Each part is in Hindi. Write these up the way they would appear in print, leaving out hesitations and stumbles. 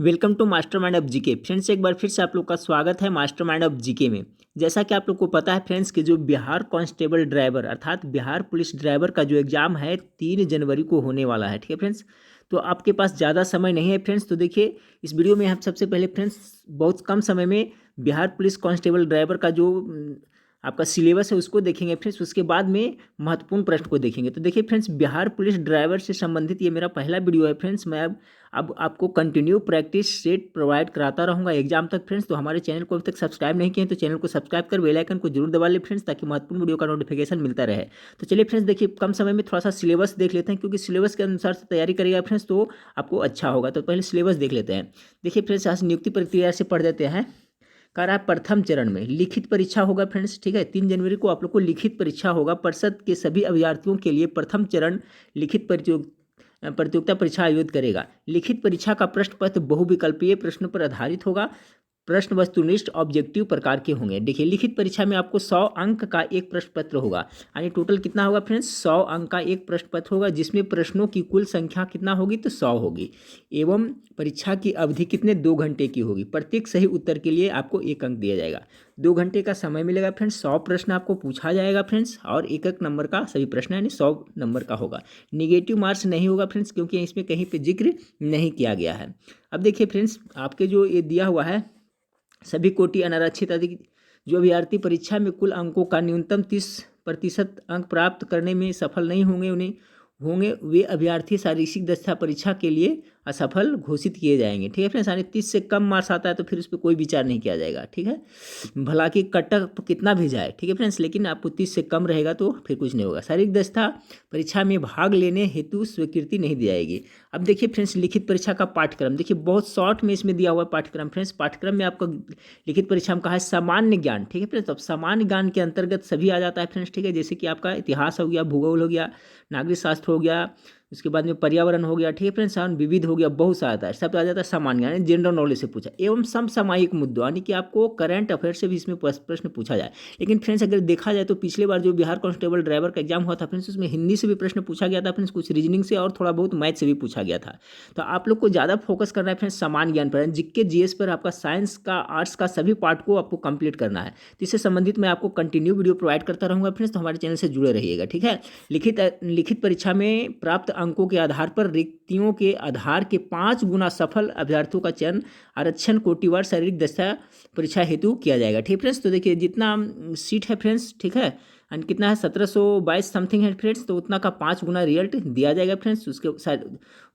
Welcome to mastermind of GK. Friends, एक बार फिर से आप लोग का स्वागत है मास्टरमाइंड ऑफ जीके में। जैसा कि आप लोग को पता है फ्रेंड्स कि जो बिहार कांस्टेबल ड्राइवर अर्थात बिहार पुलिस ड्राइवर का जो एग्ज़ाम है 3 जनवरी को होने वाला है। ठीक है फ्रेंड्स, तो आपके पास ज़्यादा समय नहीं है फ्रेंड्स। तो देखिए, इस वीडियो में हम सबसे पहले फ्रेंड्स बहुत कम समय में बिहार पुलिस कांस्टेबल ड्राइवर का जो आपका सिलेबस है उसको देखेंगे फ्रेंड्स। उसके बाद में महत्वपूर्ण प्रश्न को देखेंगे। तो देखिए फ्रेंड्स, बिहार पुलिस ड्राइवर से संबंधित ये मेरा पहला वीडियो है फ्रेंड्स। मैं अब आपको कंटिन्यू प्रैक्टिस सेट प्रोवाइड कराता रहूँगा एग्जाम तक फ्रेंड्स। तो हमारे चैनल को अभी तक सब्सक्राइब नहीं किए तो चैनल को सब्सक्राइब कर बेल आइकन को जरूर दबा ले फ्रेंड्स, ताकि महत्वपूर्ण वीडियो का नोटिफिकेशन मिलता रहे। तो चलिए फ्रेंड्स, देखिए कम समय में थोड़ा सा सिलेबस देख लेते हैं, क्योंकि सिलेबस के अनुसार से तैयारी करिएगा फ्रेंड्स तो आपको अच्छा होगा। तो पहले सिलेबस देख लेते हैं। देखिए फ्रेंड्स, यहाँ से नियुक्ति प्रक्रिया से पढ़ देते हैं। कह रहा है प्रथम चरण में लिखित परीक्षा होगा फ्रेंड्स। ठीक है, 3 जनवरी को आप लोग को लिखित परीक्षा होगा। परिषद के सभी अभ्यर्थियों के लिए प्रथम चरण लिखित प्रतियोगिता परीक्षा आयोजित करेगा। लिखित परीक्षा का प्रश्न पत्र बहुविकल्पीय प्रश्न पर आधारित होगा। प्रश्न वस्तुनिष्ठ ऑब्जेक्टिव प्रकार के होंगे। देखिए, लिखित परीक्षा में आपको 100 अंक का एक प्रश्न पत्र होगा। यानी टोटल कितना होगा फ्रेंड्स? 100 अंक का एक प्रश्न पत्र होगा, जिसमें प्रश्नों की कुल संख्या कितना होगी? तो 100 होगी। एवं परीक्षा की अवधि कितने? 2 घंटे की होगी। प्रत्येक सही उत्तर के लिए आपको 1 अंक दिया जाएगा। 2 घंटे का समय मिलेगा फ्रेंड्स। 100 प्रश्न आपको पूछा जाएगा फ्रेंड्स, और 1-1 नंबर का सभी प्रश्न यानी 100 नंबर का होगा। निगेटिव मार्क्स नहीं होगा फ्रेंड्स, क्योंकि इसमें कहीं पर जिक्र नहीं किया गया है। अब देखिए फ्रेंड्स, आपके जो ये दिया हुआ है, सभी कोटि अनारक्षित आदि जो अभ्यर्थी परीक्षा में कुल अंकों का न्यूनतम 30% अंक प्राप्त करने में सफल नहीं होंगे वे अभ्यर्थी शारीरिक दक्षता परीक्षा के लिए असफल घोषित किए जाएंगे। ठीक है फ्रेंड्स, यानी 30 से कम मार्क्स आता है तो फिर उस पर कोई विचार नहीं किया जाएगा। ठीक है, भला कि कट ऑफ कितना भी जाए, ठीक है फ्रेंड्स, लेकिन आपको 30 से कम रहेगा तो फिर कुछ नहीं होगा। शारीरिक दक्षता परीक्षा में भाग लेने हेतु स्वीकृति नहीं दी जाएगी। अब देखिए फ्रेंड्स, लिखित परीक्षा का पाठ्यक्रम देखिए, बहुत शॉर्ट में इसमें दिया हुआ है पाठ्यक्रम फ्रेंड्स। पाठ्यक्रम में आपको लिखित परीक्षा में कहा है सामान्य ज्ञान। ठीक है फ्रेंड्स, अब सामान्य ज्ञान के अंतर्गत सभी आ जाता है फ्रेंड्स। ठीक है, जैसे कि आपका इतिहास हो गया, भूगोल हो गया, नागरिक शास्त्र हो गया, उसके बाद में पर्यावरण हो गया। ठीक है फ्रेंड्स, विविध हो गया, बहुत सारा आता है, सब आ जाता है सामान्य यानी जनरल नॉलेज से पूछा। एवं समसामयिक मुद्दों यानी कि आपको करंट अफेयर से भी इसमें प्रश्न पूछा जाए। लेकिन फ्रेंड्स, अगर देखा जाए तो पिछले बार जो बिहार कांस्टेबल ड्राइवर का एग्जाम हुआ था फ्रेंड्स, उसमें हिंदी से भी प्रश्न पूछा गया था फ्रेंड्स, कुछ रीजनिंग से और थोड़ा बहुत मैथ से भी पूछा गया था। तो आप लोग को ज़्यादा फोकस करना है फ्रेंड्स सामान्य ज्ञान पर, जीके जीएस पर, आपका साइंस का, आर्ट्स का सभी पार्ट को आपको कंप्लीट करना है। तो इससे संबंधित मैं आपको कंटिन्यू वीडियो प्रोवाइड करता रहूँगा फ्रेंड्स, तो हमारे चैनल से जुड़े रहिएगा। ठीक है, लिखित परीक्षा में प्राप्त अंकों के आधार पर रिक्तियों के आधार के 5 गुना सफल अभ्यर्थियों का चयन आरक्षण कोटिवार शारीरिक दक्षता परीक्षा हेतु किया जाएगा। ठीक फ्रेंड्स, तो देखिए जितना सीट है फ्रेंड्स, ठीक है, एंड कितना है 1722 समथिंग है फ्रेंड्स, तो उतना का 5 गुना रिजल्ट दिया जाएगा फ्रेंड्स। उसके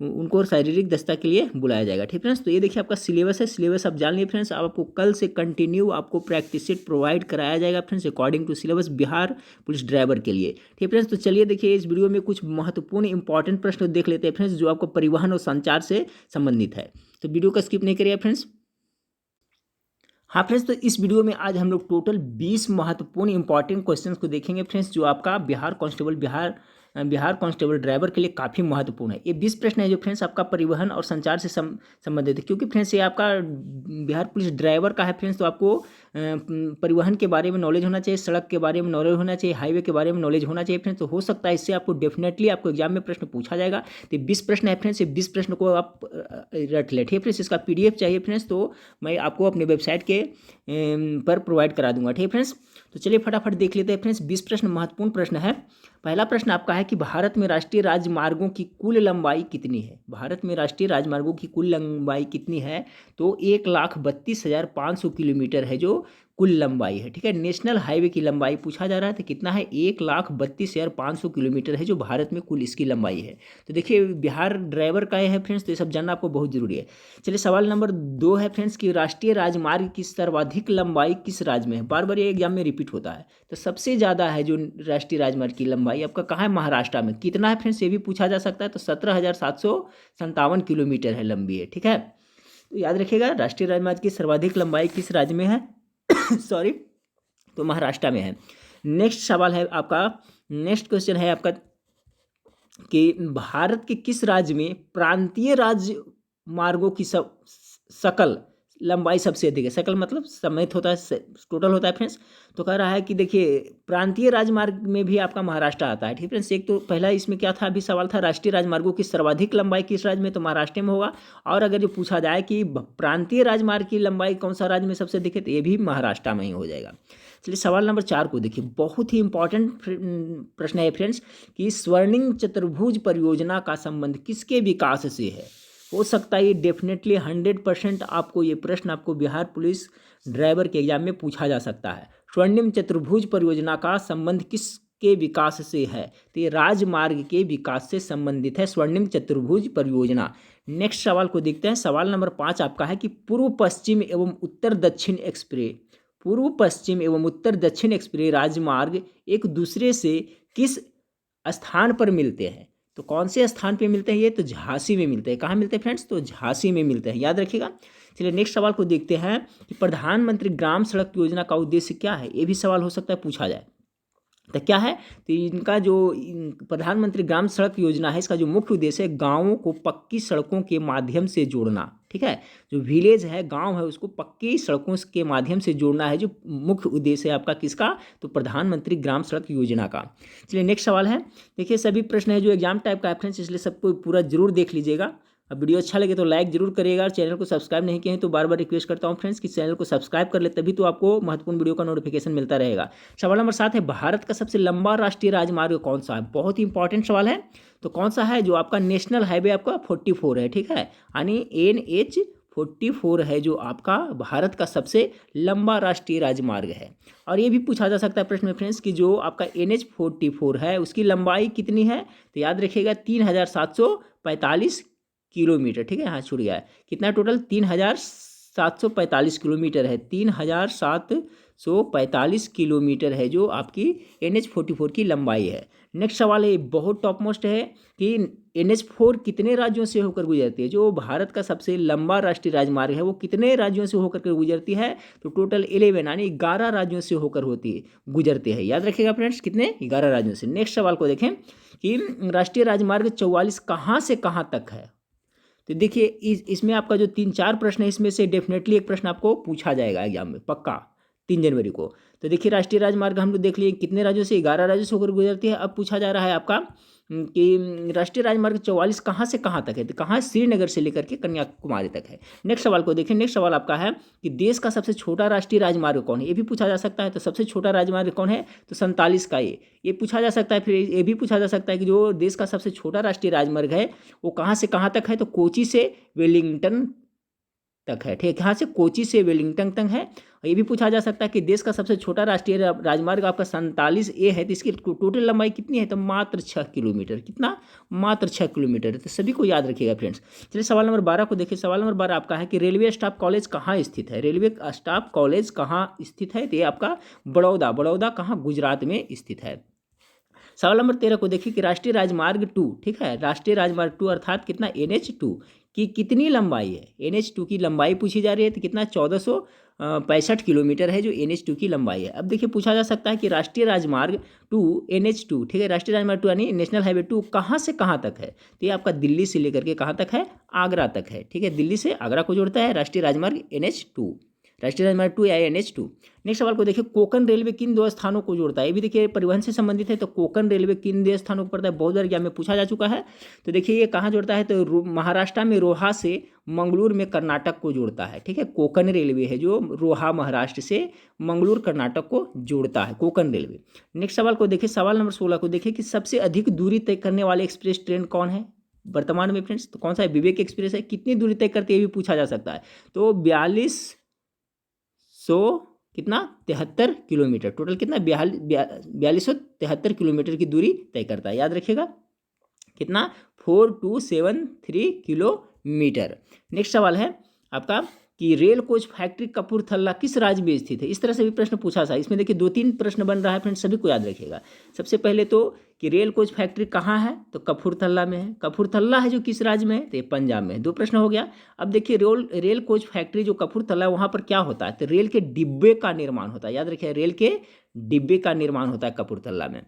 उनको शारीरिक दक्षता के लिए बुलाया जाएगा। ठीक फ्रेंड्स, तो ये देखिए आपका सिलेबस है। सिलेबस आप जान लिए फ्रेंड्स। अब आपको कल से कंटिन्यू आपको प्रैक्टिस सेट प्रोवाइड कराया जाएगा friends, according to syllabus Bihar police driver के लिए। ठीक फ्रेंड्स, तो चलिए देखिए इस वीडियो में कुछ महत्वपूर्ण इंपॉर्टेंट प्रश्न देख लेते हैं फ्रेंड्स, जो आपको परिवहन और संचार से संबंधित है। तो वीडियो को स्किप नहीं करिए फ्रेंड्स। हाँ फ्रेंड्स, तो इस वीडियो में आज हम लोग टोटल 20 महत्वपूर्ण इंपॉर्टेंट क्वेश्चंस को देखेंगे फ्रेंड्स, जो आपका बिहार कांस्टेबल ड्राइवर के लिए काफ़ी महत्वपूर्ण है। ये 20 प्रश्न है जो फ्रेंड्स आपका परिवहन और संचार से संबंधित है, क्योंकि फ्रेंड्स ये आपका बिहार पुलिस ड्राइवर का है फ्रेंड्स। तो आपको परिवहन के बारे में नॉलेज होना चाहिए, सड़क के बारे में नॉलेज होना चाहिए, हाईवे के बारे में नॉलेज होना चाहिए फ्रेंड्स। तो हो सकता है इससे आपको डेफिनेटली आपको एग्जाम में प्रश्न पूछा जाएगा। तो 20 प्रश्न है फ्रेंड्स, ये 20 प्रश्न को आप रट लें। ठीक है फ्रेंड्स, इसका PDF चाहिए फ्रेंड्स, तो मैं आपको अपने वेबसाइट के पर प्रोवाइड करा दूंगा। ठीक है फ्रेंड्स, तो चलिए फटाफट देख लेते हैं फ्रेंड्स। 20 प्रश्न महत्वपूर्ण प्रश्न है। पहला प्रश्न आपका है कि भारत में राष्ट्रीय राजमार्गों की कुल लंबाई कितनी है? भारत में राष्ट्रीय राजमार्गों की कुल लंबाई कितनी है? तो 1,32,500 किलोमीटर है जो कुल लंबाई है। ठीक है, नेशनल हाईवे की लंबाई पूछा जा रहा है, तो कितना है? 1,32,500 किलोमीटर है जो भारत में कुल इसकी लंबाई है। तो देखिए बिहार ड्राइवर का है फ्रेंड्स, तो ये सब जानना आपको बहुत जरूरी है। चलिए सवाल नंबर 2 है फ्रेंड्स कि राष्ट्रीय राजमार्ग की सर्वाधिक लंबाई किस राज्य में है? बार बार ये एग्जाम में रिपीट होता है। तो सबसे ज़्यादा है जो राष्ट्रीय राजमार्ग की लंबाई आपका कहाँ है? महाराष्ट्र में। कितना है फ्रेंड्स? ये भी पूछा जा सकता है। तो 17,757 किलोमीटर है, लंबी है। ठीक है, तो याद रखिएगा राष्ट्रीय राजमार्ग की सर्वाधिक लंबाई किस राज्य में है? सॉरी, तो महाराष्ट्र में है। नेक्स्ट सवाल है आपका, नेक्स्ट क्वेश्चन है आपका कि भारत के किस राज्य में प्रांतीय राज्य मार्गों की सकल लंबाई सबसे अधिक है। सकल मतलब समेत होता है, टोटल होता है फ्रेंड्स। तो कह रहा है कि देखिए प्रांतीय राजमार्ग में भी आपका महाराष्ट्र आता है, ठीक फ्रेंड्स। एक तो पहला इसमें क्या था, अभी सवाल था राष्ट्रीय राजमार्गों की सर्वाधिक लंबाई किस राज्य में, तो महाराष्ट्र में होगा। और अगर जो पूछा जाए कि प्रांतीय राजमार्ग की लंबाई कौन सा राज्य में सबसे अधिक है, तो ये भी महाराष्ट्र में ही हो जाएगा। चलिए सवाल नंबर 4 को देखिए, बहुत ही इंपॉर्टेंट प्रश्न है फ्रेंड्स कि स्वर्णिम चतुर्भुज परियोजना का संबंध किसके विकास से है। हो सकता है ये डेफिनेटली 100% आपको ये प्रश्न आपको बिहार पुलिस ड्राइवर के एग्जाम में पूछा जा सकता है। स्वर्णिम चतुर्भुज परियोजना का संबंध किसके विकास से है, तो ये राजमार्ग के विकास से संबंधित है स्वर्णिम चतुर्भुज परियोजना। नेक्स्ट सवाल को देखते हैं। सवाल नंबर 5 आपका है कि पूर्व पश्चिम एवं उत्तर दक्षिण एक्सप्रेस, पूर्व पश्चिम एवं उत्तर दक्षिण एक्सप्रेस राजमार्ग एक दूसरे से किस स्थान पर मिलते हैं, तो कौन से स्थान पे मिलते हैं ये, तो झांसी में मिलते हैं। कहाँ मिलते हैं फ्रेंड्स, तो झांसी में मिलते हैं, याद रखिएगा। चलिए नेक्स्ट सवाल को देखते हैं कि प्रधानमंत्री ग्राम सड़क योजना का उद्देश्य क्या है, ये भी सवाल हो सकता है पूछा जाए। तो क्या है, तो इनका जो प्रधानमंत्री ग्राम सड़क योजना है, इसका जो मुख्य उद्देश्य है गाँवों को पक्की सड़कों के माध्यम से जोड़ना, ठीक है। जो विलेज है, गांव है, उसको पक्की सड़कों के माध्यम से जोड़ना है, जो मुख्य उद्देश्य है आपका किसका, तो प्रधानमंत्री ग्राम सड़क योजना का। चलिए नेक्स्ट सवाल है, देखिए सभी प्रश्न है जो एग्जाम टाइप का है फ्रेंड्स, इसलिए सबको पूरा जरूर देख लीजिएगा। अब वीडियो अच्छा लगे तो लाइक जरूर करिएगा, और चैनल को सब्सक्राइब नहीं किए हैं तो बार बार रिक्वेस्ट करता हूं फ्रेंड्स कि चैनल को सब्सक्राइब कर ले, तभी तो आपको महत्वपूर्ण वीडियो का नोटिफिकेशन मिलता रहेगा। सवाल नंबर 7 है, भारत का सबसे लंबा राष्ट्रीय राजमार्ग कौन सा है। बहुत ही इंपॉर्टेंट सवाल है। तो कौन सा है, जो आपका नेशनल हाईवे आपका 44 है, ठीक है, यानी NH44 है जो आपका भारत का सबसे लंबा राष्ट्रीय राजमार्ग है। और ये भी पूछा जा सकता है प्रश्न में फ्रेंड्स कि जो आपका NH44 है उसकी लंबाई कितनी है, तो याद रखिएगा 3745 किलोमीटर, ठीक है। हाँ छूट गया है, कितना टोटल 3745 किलोमीटर है, 3745 किलोमीटर है जो आपकी NH44 की लंबाई है। नेक्स्ट सवाल है, बहुत टॉप मोस्ट है कि NH4 कितने राज्यों से होकर गुजरती है। जो भारत का सबसे लंबा राष्ट्रीय राजमार्ग है वो कितने राज्यों से होकर गुजरती है, तो टोटल 11 यानी 11 राज्यों से होकर गुजरते हैं, याद रखिएगा फ्रेंड्स, कितने, 11 राज्यों से। नेक्स्ट सवाल को देखें कि राष्ट्रीय राजमार्ग 44 कहाँ से कहाँ तक है। तो देखिए इसमें आपका जो 3-4 प्रश्न है, इसमें से डेफिनेटली एक प्रश्न आपको पूछा जाएगा एग्जाम में पक्का 3 जनवरी को। तो देखिए राष्ट्रीय राजमार्ग हम लोग देख लिए कितने राज्यों से, 11 राज्यों से होकर गुजरती है। अब पूछा जा रहा है आपका कि राष्ट्रीय राजमार्ग 44 कहाँ से कहाँ तक है, तो कहाँ, श्रीनगर से लेकर के कन्याकुमारी तक है। नेक्स्ट सवाल को देखें। नेक्स्ट सवाल आपका है कि देश का सबसे छोटा राष्ट्रीय राजमार्ग कौन है, ये भी पूछा जा सकता है। तो सबसे छोटा राजमार्ग कौन है, तो 47 का ये पूछा जा सकता है। फिर ये भी पूछा जा सकता है कि जो देश का सबसे छोटा राष्ट्रीय राजमार्ग है वो कहाँ से कहाँ तक है, तो कोची से वेलिंगटन तक है, ठीक, यहाँ से कोची से वेलिंगटन तक है। ये भी पूछा जा सकता है कि देश का सबसे छोटा राष्ट्रीय राजमार्ग आपका 47A है, तो इसकी टोटल लंबाई कितनी है, तो मात्र 6 किलोमीटर, कितना, मात्र 6 किलोमीटर। तो सभी को याद रखिएगा फ्रेंड्स। चलिए सवाल नंबर 12 को देखिए। सवाल नंबर 12 आपका है कि रेलवे स्टाफ कॉलेज कहाँ स्थित है। रेलवे स्टाफ कॉलेज कहाँ स्थित है, तो ये आपका बड़ौदा कहाँ, गुजरात में स्थित है। सवाल नंबर 13 को देखिए कि राष्ट्रीय राजमार्ग 2, ठीक है, राष्ट्रीय राजमार्ग 2 अर्थात कितना, NH2 की कितनी लंबाई है। NH2 की लंबाई पूछी जा रही है, तो कितना, 1465 किलोमीटर है जो NH2 की लंबाई है। अब देखिए पूछा जा सकता है कि राष्ट्रीय राजमार्ग 2 NH2, ठीक है, राष्ट्रीय राजमार्ग 2 यानी नेशनल हाईवे 2 कहाँ से कहाँ तक है, तो ये आपका दिल्ली से लेकर के कहाँ तक है, आगरा तक है, ठीक है, दिल्ली से आगरा को जोड़ता है राष्ट्रीय राजमार्ग NH2, राष्ट्रीय राजमार्ग 2 या NH2। नेक्स्ट सवाल को देखिए, कोंकण रेलवे किन 2 स्थानों को जोड़ता है। ये भी देखिए परिवहन से संबंधित है। तो कोंकण रेलवे किन 2 स्थानों को पड़ता है, बहुत बार एग्जाम में पूछा जा चुका है। तो देखिए ये कहाँ जोड़ता है, तो महाराष्ट्र में रोहा से मंगलूर में कर्नाटक को जोड़ता है, ठीक है। कोंकण रेलवे है जो रोहा महाराष्ट्र से मंगलूर कर्नाटक को जोड़ता है, कोंकण रेलवे। नेक्स्ट सवाल को देखिए। सवाल नंबर 16 को देखिए कि सबसे अधिक दूरी तय करने वाले एक्सप्रेस ट्रेन कौन है वर्तमान में फ्रेंड्स, तो कौन सा है, विवेक एक्सप्रेस है। कितनी दूरी तय करते हैं ये भी पूछा जा सकता है। तो 4273 किलोमीटर, टोटल कितना, 4273 किलोमीटर की दूरी तय करता है, याद रखिएगा, कितना, 4273 किलोमीटर। नेक्स्ट सवाल है आपका कि रेल कोच फैक्ट्री कपूरथला किस राज्य में स्थित है। इस तरह से भी प्रश्न पूछा था। इसमें देखिए 2-3 प्रश्न बन रहा है फ्रेंड्स, सभी को याद रखिएगा। सबसे पहले तो कि रेल कोच फैक्ट्री कहाँ है, तो कपूरथला में है। कपूरथला है जो किस राज्य में है, तो ये पंजाब में है। 2 प्रश्न हो गया। अब देखिए रेल कोच फैक्ट्री जो कपूरथला है वहाँ पर क्या होता है, तो रेल के डिब्बे का निर्माण होता है, याद रखिए, रेल के डिब्बे का निर्माण होता है कपूरथला में।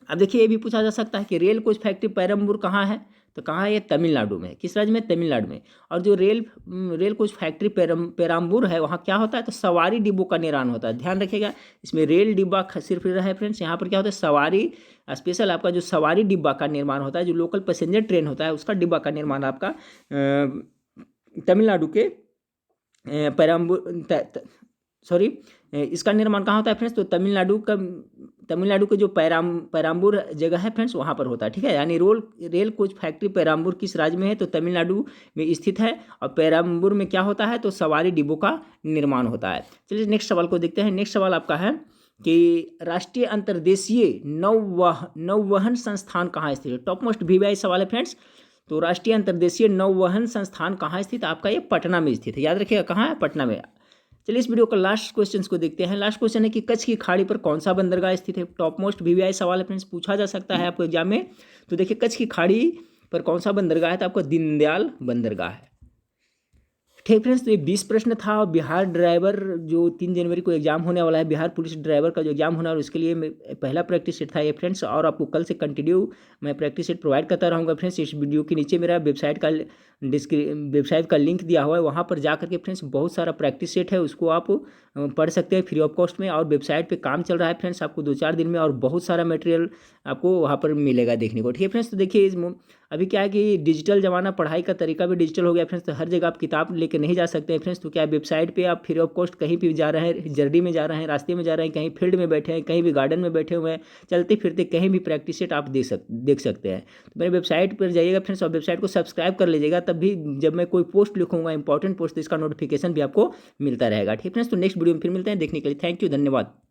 अब देखिए ये भी पूछा जा सकता है कि रेल कोच फैक्ट्री पेरम्बूर कहाँ है, तो कहाँ है ये? तमिलनाडु में। किस राज्य में? तमिलनाडु में। और जो रेल कोच फैक्ट्री पेराम्बूर है, वहाँ क्या होता है? तो सवारी डिब्बों का निर्माण होता है। ध्यान रखिएगा, इसमें रेल डिब्बा सिर्फ रहा है फ्रेंड्स, यहाँ पर क्या होता है? सवारी स्पेशल आपका जो सवारी डिब्बा का निर्माण होता है, जो लोकल पैसेंजर ट्रेन होता है उसका डिब्बा का निर्माण आपका तमिलनाडु के पेराम्बूर सॉरी इसका निर्माण कहाँ होता है फ्रेंड्स? तो तमिलनाडु के जो पेराम्बूर जगह है फ्रेंड्स, वहाँ पर होता है। ठीक है, यानी रेल कोच फैक्ट्री पेराम्बूर किस राज्य में है? तो तमिलनाडु में स्थित है। और पेराम्बूर में क्या होता है? तो सवारी डिब्बों का निर्माण होता है। चलिए नेक्स्ट सवाल को देखते हैं। नेक्स्ट सवाल आपका है कि राष्ट्रीय अंतर्देशीय नौवहन संस्थान कहाँ स्थित है? टॉप मोस्ट वीवीआई सवाल है फ्रेंड्स। तो राष्ट्रीय अंतर्देशीय नौवहन संस्थान कहाँ स्थित? आपका ये पटना में स्थित है। याद रखिएगा, कहाँ है? पटना में। चलिए इस वीडियो का लास्ट क्वेश्चन को देखते हैं। लास्ट क्वेश्चन है कि कच्छ की खाड़ी पर कौन सा बंदरगाह स्थित है? टॉप मोस्ट वीवीआई सवाल है फ्रेंड्स, पूछा जा सकता है आपको एग्जाम में। तो देखिए, कच्छ की खाड़ी पर कौन सा बंदरगाह है? तो आपका दीनदयाल बंदरगाह है। ठीक फ्रेंड्स, तो ये 20 प्रश्न था। और बिहार ड्राइवर जो 3 जनवरी को एग्जाम होने वाला है, बिहार पुलिस ड्राइवर का जो एग्जाम होना है, और उसके लिए पहला प्रैक्टिस सेट था ये फ्रेंड्स। और आपको कल से कंटिन्यू मैं प्रैक्टिस सेट प्रोवाइड करता रहूँगा फ्रेंड्स। इस वीडियो के नीचे मेरा वेबसाइट का लिंक दिया हुआ है, वहाँ पर जा करके फ्रेंड्स बहुत सारा प्रैक्टिस सेट है, उसको आप पढ़ सकते हैं फ्री ऑफ कॉस्ट में। और वेबसाइट पे काम चल रहा है फ्रेंड्स, आपको 2-4 दिन में और बहुत सारा मटेरियल आपको वहाँ पर मिलेगा देखने को। ठीक है फ्रेंड्स, तो देखिए अभी क्या है कि डिजिटल ज़माना, पढ़ाई का तरीका भी डिजिटल हो गया फ्रेंड्स। तो हर जगह आप किताब लेके नहीं जा सकते हैं फ्रेंड्स। तो क्या वेबसाइट पे आप फ्री ऑफ कॉस्ट कहीं भी जा रहे हैं, जर्नी में जा रहे हैं, रास्ते में जा रहे हैं, कहीं फील्ड में बैठे हैं, कहीं भी गार्डन में बैठे हुए हैं, चलते फिरते कहीं भी प्रैक्टिस सेट आप देख सकते हैं। तो मेरे वेबसाइट पर जाइएगा फ्रेंड्स, और वेबसाइट को सब्सक्राइब कर लीजिएगा, तब भी जब मैं कोई पोस्ट लिखूंगा इंपॉर्टेंट पोस्ट, तो इसका नोटिफिकेशन भी आपको मिलता रहेगा। ठीक है फ्रेंड्स, तो नेक्स्ट वीडियो में फिर मिलते हैं। देखने के लिए थैंक यू, धन्यवाद।